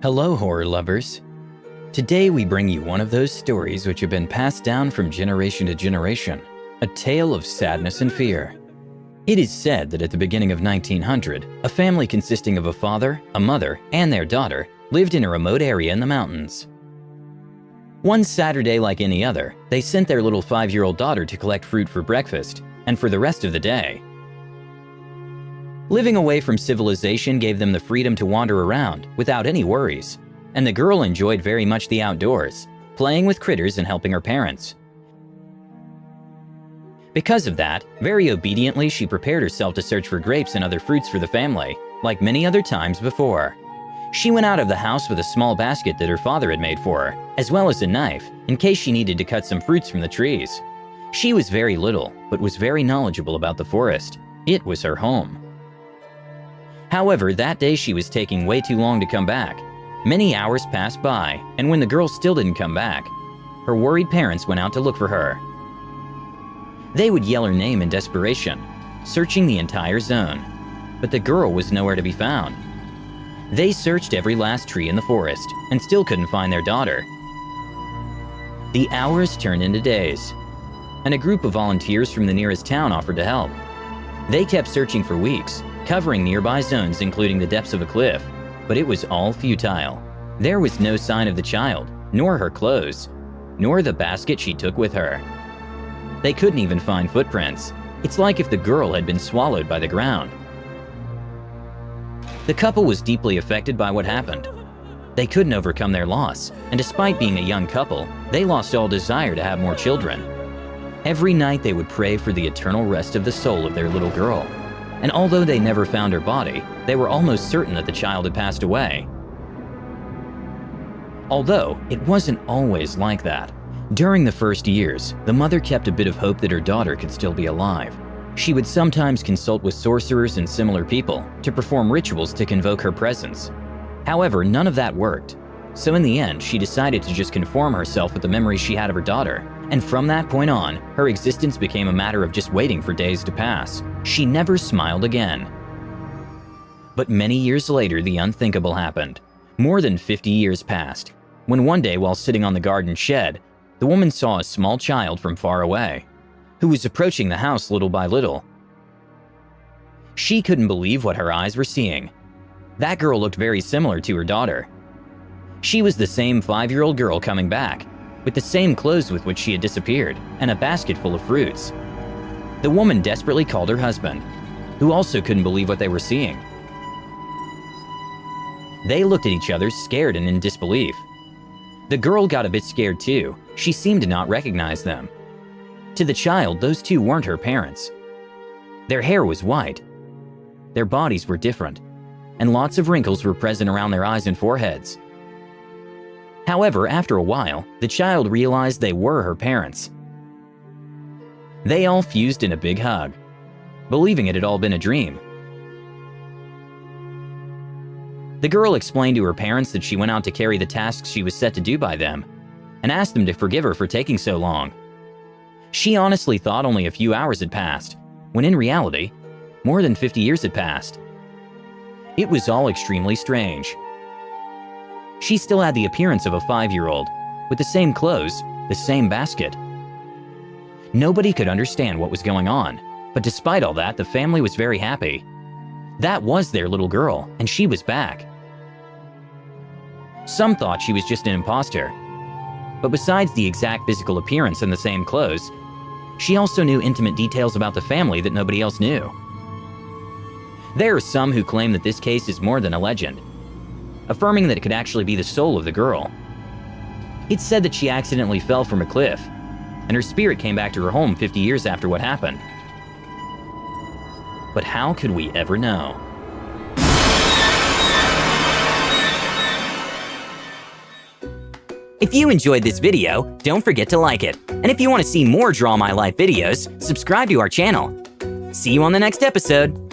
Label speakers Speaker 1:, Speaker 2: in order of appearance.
Speaker 1: Hello, horror lovers. Today we bring you one of those stories which have been passed down from generation to generation, a tale of sadness and fear. It is said that at the beginning of 1900, a family consisting of a father, a mother, and their daughter lived in a remote area in the mountains. One Saturday, like any other, they sent their little 5-year-old daughter to collect fruit for breakfast and for the rest of the day. Living away from civilization gave them the freedom to wander around without any worries, and the girl enjoyed very much the outdoors, playing with critters and helping her parents. Because of that, very obediently she prepared herself to search for grapes and other fruits for the family, like many other times before. She went out of the house with a small basket that her father had made for her, as well as a knife, in case she needed to cut some fruits from the trees. She was very little, but was very knowledgeable about the forest. It was her home. However, that day she was taking way too long to come back. Many hours passed by, and when the girl still didn't come back, her worried parents went out to look for her. They would yell her name in desperation, searching the entire zone, but the girl was nowhere to be found. They searched every last tree in the forest and still couldn't find their daughter. The hours turned into days, and a group of volunteers from the nearest town offered to help. They kept searching for weeks, covering nearby zones including the depths of a cliff, but it was all futile. There was no sign of the child, nor her clothes, nor the basket she took with her. They couldn't even find footprints. It's like if the girl had been swallowed by the ground. The couple was deeply affected by what happened. They couldn't overcome their loss, and despite being a young couple, they lost all desire to have more children. Every night they would pray for the eternal rest of the soul of their little girl. And although they never found her body, they were almost certain that the child had passed away. Although, it wasn't always like that. During the first years, the mother kept a bit of hope that her daughter could still be alive. She would sometimes consult with sorcerers and similar people to perform rituals to convoke her presence. However, none of that worked. So in the end, she decided to just conform herself with the memories she had of her daughter. And from that point on, her existence became a matter of just waiting for days to pass. She never smiled again. But many years later, the unthinkable happened. More than 50 years passed, when one day while sitting on the garden shed, the woman saw a small child from far away, who was approaching the house little by little. She couldn't believe what her eyes were seeing. That girl looked very similar to her daughter. She was the same 5-year-old girl coming back, with the same clothes with which she had disappeared, and a basket full of fruits. The woman desperately called her husband, who also couldn't believe what they were seeing. They looked at each other, scared and in disbelief. The girl got a bit scared too. She seemed to not recognize them. To the child, those two weren't her parents. Their hair was white. Their bodies were different, and lots of wrinkles were present around their eyes and foreheads. However, after a while, the child realized they were her parents. They all fused in a big hug, believing it had all been a dream. The girl explained to her parents that she went out to carry the tasks she was set to do by them, and asked them to forgive her for taking so long. She honestly thought only a few hours had passed, when in reality, more than 50 years had passed. It was all extremely strange. She still had the appearance of a 5-year-old, with the same clothes, the same basket. Nobody could understand what was going on, but despite all that, the family was very happy. That was their little girl, and she was back. Some thought she was just an imposter, but besides the exact physical appearance and the same clothes, she also knew intimate details about the family that nobody else knew. There are some who claim that this case is more than a legend, affirming that it could actually be the soul of the girl. It's said that she accidentally fell from a cliff, and her spirit came back to her home 50 years after what happened. But how could we ever know? If you enjoyed this video, don't forget to like it. And if you want to see more Draw My Life videos, subscribe to our channel. See you on the next episode.